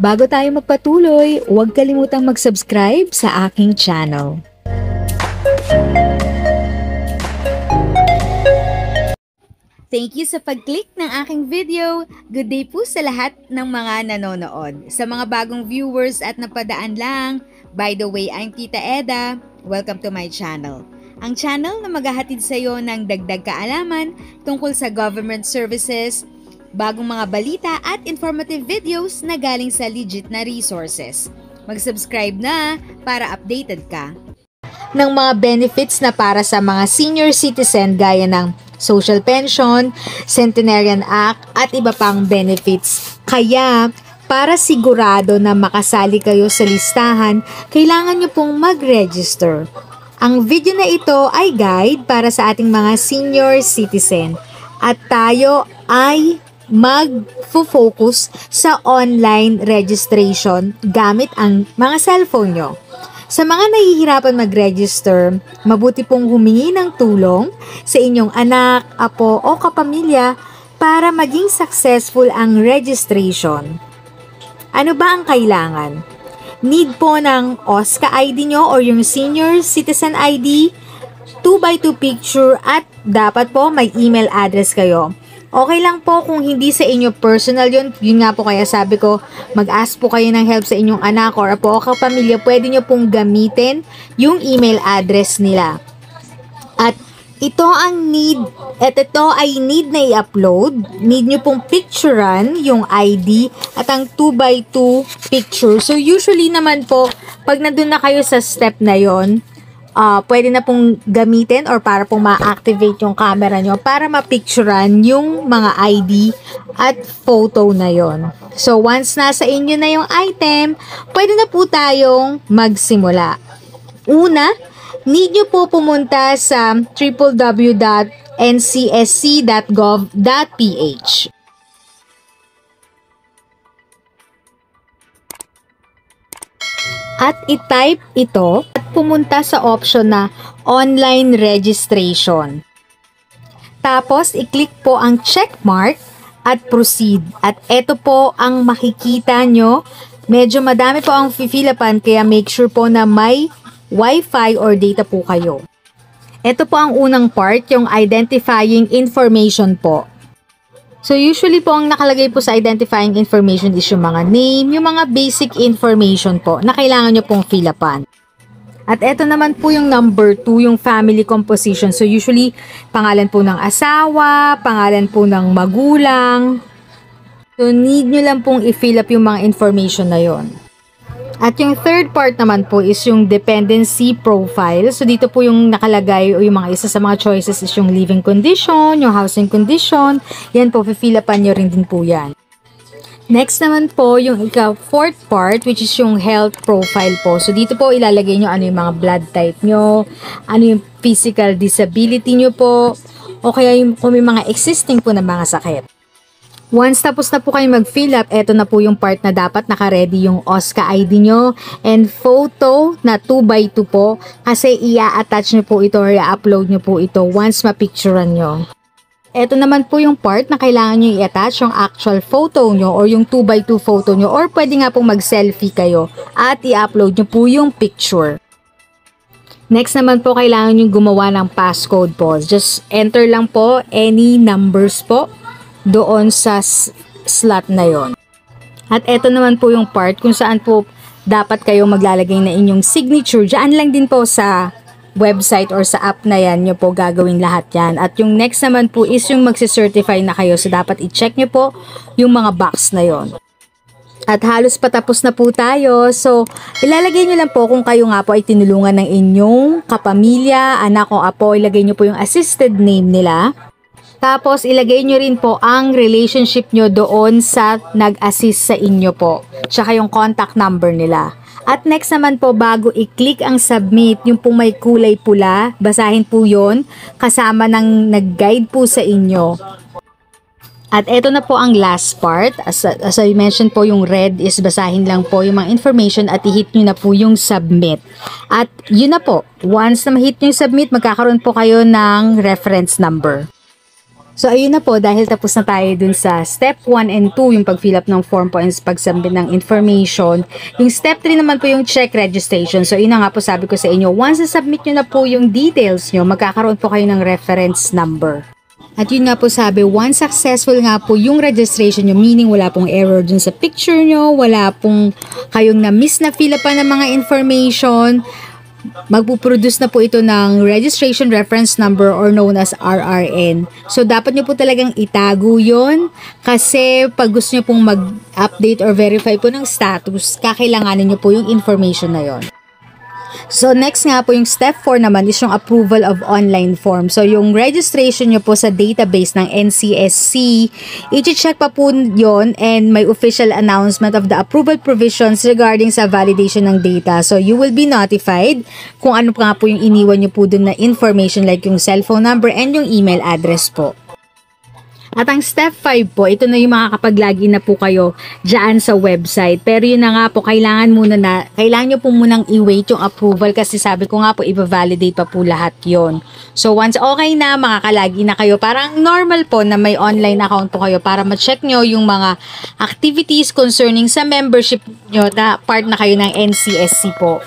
Bago tayo magpatuloy, huwag kalimutang mag-subscribe sa aking channel. Thank you sa pag-click ng aking video. Good day po sa lahat ng mga nanonood. Sa mga bagong viewers at napadaan lang, by the way, I'm Tita Eda. Welcome to my channel. Ang channel na maghahatid sa iyo ng dagdag kaalaman tungkol sa government services, bagong mga balita at informative videos na galing sa legit na resources. Mag-subscribe na para updated ka ng mga benefits na para sa mga senior citizen gaya ng social pension, Centenarian Act at iba pang benefits. Kaya para sigurado na makasali kayo sa listahan, kailangan nyo pong mag-register. Ang video na ito ay guide para sa ating mga senior citizen at tayo ay mag-focus sa online registration gamit ang mga cellphone nyo. Sa mga nahihirapan mag-register, mabuti pong humingi ng tulong sa inyong anak, apo o kapamilya para maging successful ang registration. Ano ba ang kailangan? Need po ng OSCA ID nyo or yung Senior Citizen ID, 2x2 picture at dapat po may email address kayo. Okay lang po kung hindi sa inyo personal yun nga po kaya sabi ko, mag-ask po kayo ng help sa inyong anak or apo o kapamilya, pwede nyo pong gamitin yung email address nila. At ito ang need, at ito ay need na i-upload, need nyo pong picturean yung ID at ang 2x2 picture. So usually naman po, pag nandun na kayo sa step na yon, pwede na pong gamitin or para pong ma-activate yung camera nyo para ma-picturean yung mga ID at photo na yon. So, once nasa inyo na yung item, pwede na po tayong magsimula. Una, need nyo po pumunta sa www.ncsc.gov.ph. At i-type ito at pumunta sa option na online registration. Tapos, i-click po ang check mark at proceed. At ito po ang makikita nyo. Medyo madami po ang fifilapan kaya make sure po na may Wi-Fi or data po kayo. Ito po ang unang part, yung identifying information po. So, usually po ang nakalagay po sa identifying information is yung mga name, yung mga basic information po na kailangan nyo pong fill upan. At ito naman po yung number 2, yung family composition. So, usually, pangalan po ng asawa, pangalan po ng magulang. So, need nyo lang pong i-fill up yung mga information na yon. At yung third part naman po is yung dependency profile. So, dito po yung nakalagay o yung mga isa sa mga choices is yung living condition, yung housing condition. Yan po, fill upan nyo rin din po yan. Next naman po, yung fourth part, which is yung health profile po. So, dito po ilalagay nyo ano yung mga blood type nyo, ano yung physical disability nyo po, o kaya yung, kung may mga existing po na mga sakit. Once tapos na po kayo mag-fill up, eto na po yung part na dapat naka-ready yung OSCA ID nyo and photo na 2x2 po kasi i-attach nyo po ito or i-upload nyo po ito once ma-picturean nyo. Eto naman po yung part na kailangan nyo i-attach yung actual photo nyo or yung 2x2 photo nyo or pwede nga pong mag-selfie kayo at i-upload nyo po yung picture. Next naman po kailangan nyo gumawa ng passcode po. Just enter lang po any numbers po doon sa slot na yon. At eto naman po yung part kung saan po dapat kayo maglalagay na inyong signature. Diyan lang din po sa website or sa app na yan nyo po gagawin lahat yan. At yung next naman po is yung magsicertify na kayo. So dapat i-check nyo po yung mga box na yon. At halos patapos na po tayo. So ilalagay nyo lang po kung kayo nga po ay tinulungan ng inyong kapamilya, anak o apo. Ilagay nyo po yung assisted name nila. Tapos, ilagay nyo rin po ang relationship nyo doon sa nag-assist sa inyo po. Tsaka yung contact number nila. At next naman po, bago i-click ang submit, yung po may kulay pula, basahin po yon kasama ng nag-guide po sa inyo. At eto na po ang last part. As I mentioned po, yung red is basahin lang po yung mga information at i-hit nyo na po yung submit. At yun na po, once na ma-hit nyo yung submit, magkakaroon po kayo ng reference number. So, ayun na po, dahil tapos na tayo dun sa step 1 and 2, yung pag-fill up ng form po and pagsubmit ng information. Yung step 3 naman po yung check registration. So, yun na nga po sabi ko sa inyo, once na-submit nyo na po yung details nyo, magkakaroon po kayo ng reference number. At yun nga po sabi, once successful nga po yung registration nyo, meaning wala pong error dun sa picture nyo, wala pong kayong na-miss na fill up pa ng mga information, magpuproduce na po ito ng registration reference number or known as RRN. So, dapat nyo po talagang itago yon kasi pag gusto nyo pong mag-update or verify po ng status, kakailanganin nyo po yung information na yon. So, next nga po yung step 4 naman is yung approval of online form. So, yung registration nyo po sa database ng NCSC, i-check pa po yon and may official announcement of the approval provisions regarding sa validation ng data. So, you will be notified kung ano nga po yung iniwan nyo po dun na information like yung cellphone number and yung email address po. At ang step 5 po, ito na yung makakapag-login na po kayo dyan sa website. Pero yun na nga po, kailangan nyo po munang i-wait yung approval kasi sabi ko nga po, i-validate pa po lahat yon. So once okay na, makakalagin na kayo. Parang normal po na may online account po kayo para ma-check nyo yung mga activities concerning sa membership nyo na part na kayo ng NCSC po.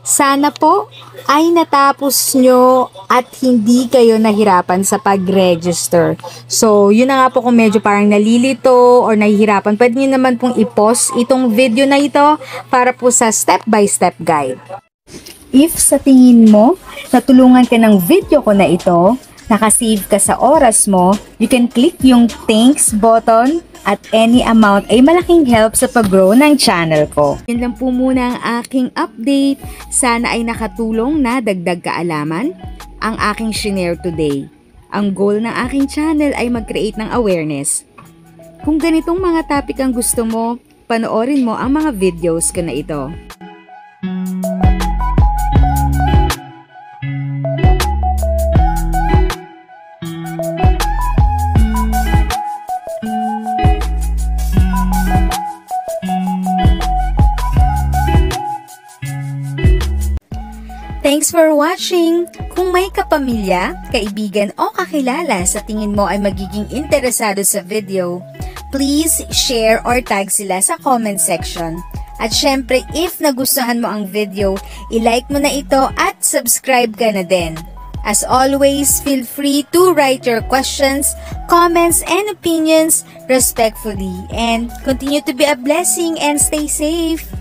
Sana po ay natapos nyo at hindi kayo nahirapan sa pag-register. So, yun na nga po kung medyo parang nalilito or nahihirapan, pwede nyo naman pong i-pause itong video na ito para po sa step-by-step guide. If sa tingin mo, natulungan ka ng video ko na ito, nakasave ka sa oras mo, you can click yung thanks button at any amount ay malaking help sa pag-grow ng channel ko. Yan lang po muna ang aking update. Sana ay nakatulong na dagdag kaalaman ang aking shinare today. Ang goal ng aking channel ay mag-create ng awareness. Kung ganitong mga topic ang gusto mo, panoorin mo ang mga videos ko na ito. Thanks for watching! Kung may kapamilya, kaibigan o kakilala sa tingin mo ay magiging interesado sa video, please share or tag sila sa comment section. At syempre, if nagustuhan mo ang video, i-like mo na ito at subscribe ka na din. As always, feel free to write your questions, comments, and opinions respectfully. And continue to be a blessing and stay safe!